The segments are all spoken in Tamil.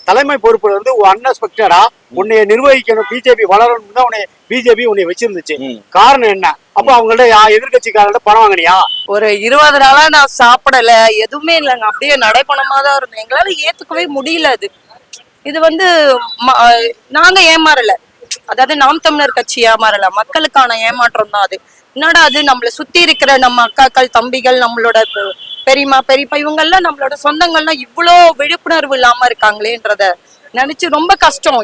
தலைமை பொறுப்புல இருந்து அன்எக்ஸ்பெக்டடா உன்னைய நிர்வகிக்கணும், பிஜேபி வளரணும் தான் பிஜேபி உன்னை வச்சிருந்துச்சு. காரணம் என்ன? அப்ப அவங்கள்ட்ட எதிர்கட்சிக்காரர்கிட்ட பணம் வாங்கினியா? ஒரு 20 நாளா நான் சாப்பிடல, எதுவுமே இல்லைங்க, அப்படியே நடைப்பணமா தான் இருந்தேன். எங்களால ஏத்துக்கவே முடியல. இது நாங்க ஏமாறல, அதாவது நாம் தமிழர் கட்சி ஏமாறல, மக்களுக்கான ஏமாற்றம் தான் அது. என்னடா அது, நம்மள சுத்தி இருக்கிற நம்ம அக்காக்கள் தம்பிகள், நம்மளோட பெரியமா பெரியப்பா இவங்க எல்லாம் நம்மளோட சொந்தங்கள்லாம் இவ்வளோ விழிப்புணர்வு இல்லாம இருக்காங்களேன்றத நினைச்சு ரொம்ப கஷ்டம்.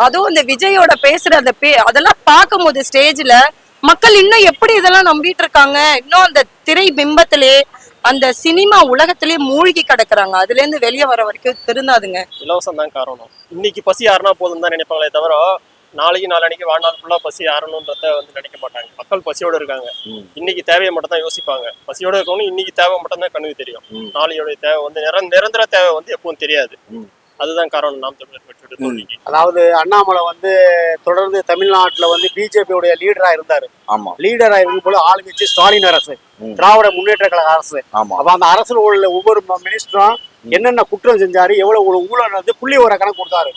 அதுவும் இந்த விஜயோட பேசுற அந்த அதெல்லாம் பார்க்கும் போது ஸ்டேஜ்ல மக்கள் இன்னும் எப்படி இதெல்லாம் நம்பிட்டு இருக்காங்க, இன்னும் அந்த திரை பிம்பத்திலே அந்த சினிமா உலகத்திலே மூழ்கி கிடக்குறாங்க. அதுல இருந்து வெளியே வர வரைக்கும் திருந்தாதுங்க. இலவசம் தான் காரணம். இன்னைக்கு பசி யாருன்னா போதும் தான் நினைப்பாங்களே தவிர நாளைக்கு நாளன்னைக்கு வாழ்நாள் ஃபுல்லா பசி யாரணும்ன்றத நினைக்க மாட்டாங்க. மக்கள் பசியோட இருக்காங்க, இன்னைக்கு தேவையை மட்டும் தான் யோசிப்பாங்க. பசியோட இருக்கணும், இன்னைக்கு தேவை மட்டும் தான் கண்ணுக்கு தெரியும். நாளையோட தேவை நிரந்தர தேவை எப்பவும் தெரியாது. அதுதான் காரணம் நாம் தமிழர் கட்சியோட தோல்விக்கு. அதாவது அண்ணாமலை தொடர்ந்து தமிழ்நாட்டுல பிஜேபியோட லீடரா இருந்தாரு. ஆமா, லீடரா இருக்கும் போது ஆளுங்கட்சி ஸ்டாலின் அரசு, திராவிட முன்னேற்ற கழக அரசு. அப்ப அந்த அரசுல உள்ள ஒவ்வொரு மினிஸ்டரும் என்னென்ன குற்றம் செஞ்சாரு, எவ்வளவு ஊழல் புள்ளி வர கணக்கு கொடுத்தாரு.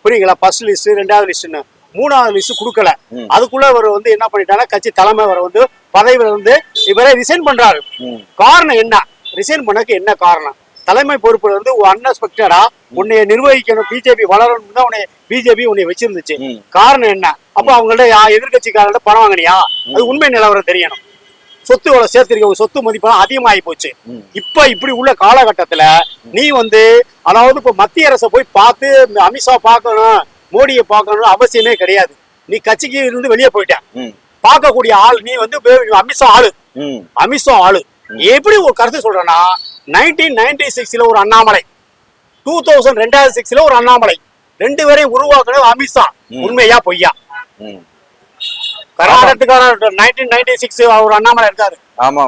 புரியுங்களா? ஃபர்ஸ்ட் லிஸ்ட், 2வது லிஸ்ட்னு 3வது லிஸ்ட் கொடுக்கல. அதுக்குள்ள இவர் என்ன பண்ணிட்டாங்க, கட்சி தலைமை வர பதவியில இவரை ரிசைன் பண்றாரு. காரணம் என்ன? ரிசைன் பண்ணக்கு என்ன காரணம்? தலைமை பொறுப்புல இருந்து அன்எக்ஸ்பெக்டடா உன்னைய நிர்வகிக்கணும், பிஜேபி வளரணும் தான் பிஜேபி உன்னை வச்சிருந்துச்சு. காரணம் என்ன? அப்ப அவங்கள்ட்ட எதிர்கட்சிக்காரர்கிட்ட பணம் வாங்கினியா? அது உண்மை நிலவரம் தெரியணும். சொத்து எவ்வளவு சேர்த்திருக்க, சொத்து மதிப்பெல்லாம் அதிகமாகி போச்சு. இப்ப இப்படி உள்ள காலகட்டத்துல நீ அதாவது இப்ப மத்திய அரசை போய் பார்த்து அமித்ஷா பார்க்கணும், மோடியை பார்க்கணும் அவசியமே கிடையாது. நீ கட்சிக்கு இருந்து வெளியே போயிட்ட. பார்க்கக்கூடிய ஆள் நீ அமித்ஷா ஆளு. எப்படி ஒரு கருத்து சொல்றேன்னா, 1996 ஒரு அண்ணாமலை, 2006 ஒரு அண்ணாமலை, 2 பேரையும் உருவாக்குறது அமித்ஷா. உண்மையா பொய்யா? கர்நாடகத்துக்கான 1996 ஒரு அண்ணாமலை இருக்காரு.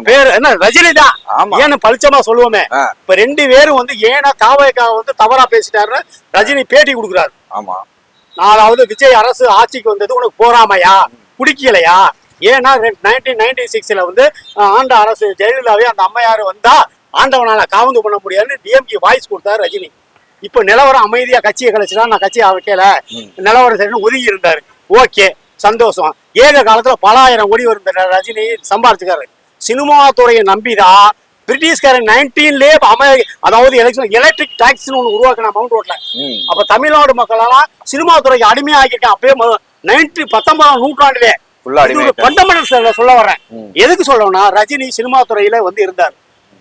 பேரு என்ன? ரஜினி தான். ஏன்னு பளிச்சமா சொல்லுவோமே. இப்ப 2 பேரும் ஏன்னா தாவேகா தவறா பேசிட்டாருன்னு ரஜினி பேட்டி கொடுக்குறாரு. நாலாவது விஜய் அரசு ஆட்சிக்கு வந்தது உனக்கு போறாமையா, குடிக்கலையா? ஏன்னா 1996 ஆண்ட அரசு ஜெயலலிதாவே அந்த அம்மையாரு வந்தா ஆண்டவனால காவந்து பண்ண முடியாதுன்னு டிஎம்கே வாய்ஸ் கொடுத்தாரு ரஜினி. இப்ப நிலவரம் அமைதியா கட்சியை கழிச்சுனா நான் கட்சியை வைக்கல, நிலவரம் சரின்னு ஒதுங்கி இருந்தாரு. ஓகே, சந்தோஷம். ஏக காலத்துல பல ஆயிரம் கோடி வரும் ரஜினி சம்பாரிச்சுக்காரு. சினிமா துறையை நம்பிதான் பிரிட்டிஷ்காரன் 19லே அதாவது எலக்ட்ரிக் டாக்ஸ் ஒண்ணு உருவாக்கின மவுண்ட் ரோட்ல. அப்ப தமிழ்நாடு மக்கள் எல்லாம் சினிமா துறைக்கு அடிமையா ஆக்கிட்டான். அப்பயே 19ஆம் நூற்றாண்டிலே ஃபண்டமெண்டல்ஸ் சொல்ல வர்றேன். எதுக்கு சொல்றோம்னா, ரஜினி சினிமா துறையில இருந்தார்.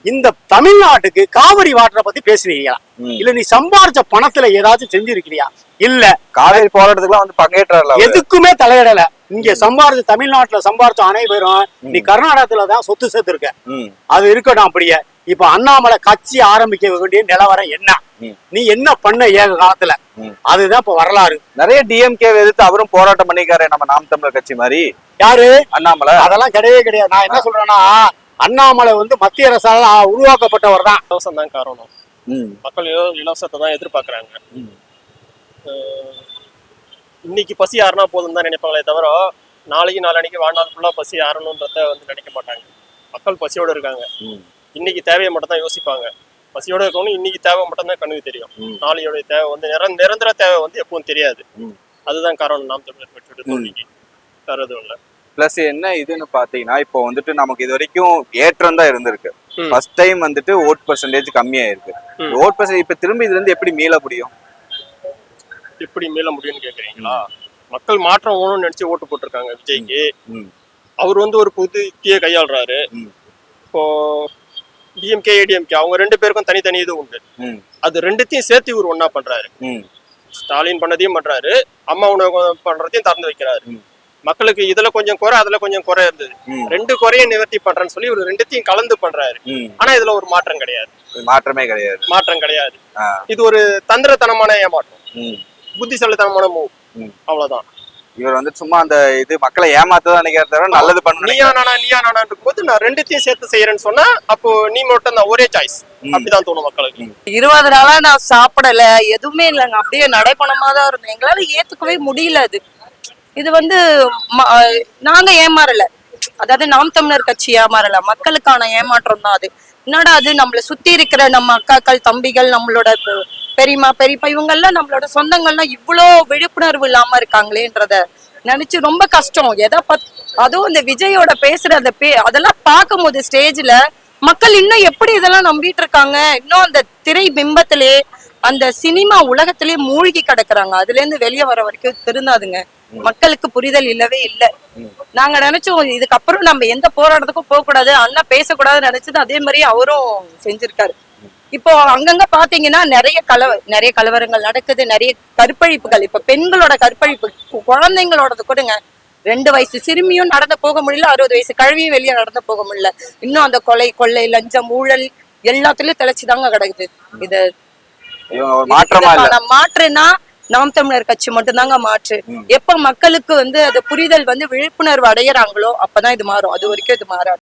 இந்த தமிழ்நாட்டுக்கு காவிரி வாட்டரை பத்தி பேசுறீங்களா? இல்ல நீ சம்பாரிச்ச பணத்துல ஏதாச்சும் செஞ்சிருக்கிறியா? இல்ல காவிரி போராட்டத்துக்குலாம் பங்கேற்ற எதுக்குமே தலையிடல. இங்க சம்பாரிச்ச தமிழ்நாட்டுல சம்பாரிச்ச அனைவரும் நீ கர்நாடகத்துலதான் சொத்து சேர்த்திருக்க. அது இருக்கட்டும் அப்படியே. இப்ப அண்ணாமலை கட்சி ஆரம்பிக்க வேண்டிய நிலவரம் என்ன? நீ என்ன பண்ண ஏக காலத்துல? அதுதான் இப்ப வரலாறு. நிறைய டிஎம்கே எதிர்த்து அவரும் போராட்டம் பண்ணிக்காரு, நம்ம நாம் தமிழர் கட்சி மாதிரி. யாரு? அண்ணாமலை. அதெல்லாம் கிடையவே கிடையாது. நான் என்ன சொல்றேன்னா, அண்ணாமலை மத்திய அரசால உருவாக்கப்பட்டவர் தான். இலவசம் தான் காரணம். மக்கள் இலவசத்தை தான் எதிர்பார்க்கறாங்க. இன்னைக்கு பசி யாருன்னா போதும் தான் நினைப்பாங்களே தவிர நாளைக்கு நாளன்னைக்கு வாழ்நாள் ஃபுல்லா பசி யாரணும்ன்றத நினைக்க மாட்டாங்க. மக்கள் பசியோட இருக்காங்க, இன்னைக்கு தேவையை மட்டும் தான் யோசிப்பாங்க. பசியோட இருக்கணும், இன்னைக்கு தேவை மட்டும் தான் கண்ணுக்கு தெரியும். நாளையோட தேவை நிரந்தர தேவை எப்பவும் தெரியாது. அதுதான் காரணம் நாம் தமிழர் கட்சியோட தோல்விக்கு. வேற எதுவும் இல்லை. பிளஸ் என்ன இதுன்னு பாத்தீங்கன்னா, இப்போ நமக்கு இது வரைக்கும் ஏற்றம் தான் இருந்திருக்கு. ஃபர்ஸ்ட் டைம் ஓட் பெர்சன்டேஜ் கம்மியா இருக்கு. ஓட் பெர்சன்டேஜ் இப்ப திரும்பி இதுல இருந்து எப்படி மீள முடியும்? எப்படி மீள முடியும்னு கேக்குறீங்களா? மக்கள் மாற்றம் வேணும்னு நினைச்சு ஓட்டு போட்டிருக்காங்க விஜய்க்கு. அவர் ஒரு புதிய கையாளுறாரு. இப்போ டிஎம்கே ஏடிஎம்கே அவங்க 2 பேருக்கும் தனித்தனி இது உண்டு. அது 2த்தையும் சேர்த்து இவர் ஒன்னா பண்றாரு. ஸ்டாலின் பண்ணதையும் பண்றாரு, அம்மா உணவு பண்றதையும் திறந்து வைக்கிறாரு. மக்களுக்கு இதுல கொஞ்சம் குறை, அதுல கொஞ்சம் குறை இருந்தது. 2 குறையை நிவர்த்தி பண்றேன்னு சொல்லி இவர் 2த்தையும் கலந்து பண்றாரு. ஆனா இதுல ஒரு மாற்றம் கிடையாது. மாற்றம் கிடையாது. இது ஒரு தந்திரத்தனமான ஏமாற்றம், புத்திசாலித்தனமான மூவ். அவ்வளவுதான். இவர் சும்மா அந்த இது மக்களை ஏமாத்ததான் நினைக்கிறத நல்லது பண்ண நீயா நானா போது நான் 2த்தையும் சேர்த்து செய்யறேன்னு சொன்னா அப்போ நீ மட்டும் தான் ஒரே சாய்ஸ். அப்படிதான் தோணும் மக்களுக்கு. 20 நாளா நான் சாப்பிடல, எதுவுமே இல்லைங்க, அப்படியே நடைப்பணமா தான் இருந்தேன். எங்களால ஏத்துக்கவே முடியல. இது நாங்க ஏமாறல, அதாவது நாம் தமிழர் கட்சி ஏமாறல, மக்களுக்கான ஏமாற்றம் தான் அது. என்னடா அது, நம்மள சுத்தி இருக்கிற நம்ம அக்காக்கள் தம்பிகள், நம்மளோட பெரியம்மா பெரியப்பா இவங்க எல்லாம் நம்மளோட சொந்தங்கள்லாம் இவ்வளோ விழிப்புணர்வு இல்லாம இருக்காங்களேன்றத நினைச்சு ரொம்ப கஷ்டம். அதுவும் இந்த விஜயோட பேசுற அந்த அதெல்லாம் பார்க்கும்போது ஸ்டேஜ்ல மக்கள் இன்னும் எப்படி இதெல்லாம் நம்பிட்டு இருக்காங்க, இன்னும் அந்த திரை பிம்பத்திலே அந்த சினிமா உலகத்திலே மூழ்கி கிடக்குறாங்க. அதுல இருந்து வெளியே வர வரைக்கும் திருந்தாதுங்க. மக்களுக்கு புரிதல் இல்லவே இல்லை. நாங்க நினைச்சோம் இதுக்கப்புறம் நம்ம எந்த போராட்டத்துக்கும் போக கூடாது, அண்ணா பேசக்கூடாதுன்னு நினைச்சது அதே மாதிரி அவரும் செஞ்சிருக்காரு. இப்போ அங்கங்க பாத்தீங்கன்னா நிறைய கலவரங்கள் நடக்குது, நிறைய கற்பழிப்புகள். இப்ப பெண்களோட கற்பழிப்பு, குழந்தைங்களோடது கொடுங்க, 2 வயசு சிறுமியும் நடந்து போக முடியல, 60 வயசு கழுவியும் வெளியே நடந்து போக முடியல. இன்னும் அந்த கொலை கொள்ளை லஞ்சம் ஊழல் எல்லாத்துலயும் தெளிச்சுதாங்க கிடக்குது. இது மாற்றுனா நாம் தமிழர் கட்சி மட்டும்தாங்க மாற்று. எப்ப மக்களுக்கு அது புரிதல் விழிப்புணர்வு அடையறாங்களோ அப்பதான் இது மாறும். அது வரைக்கும் இது மாறாது.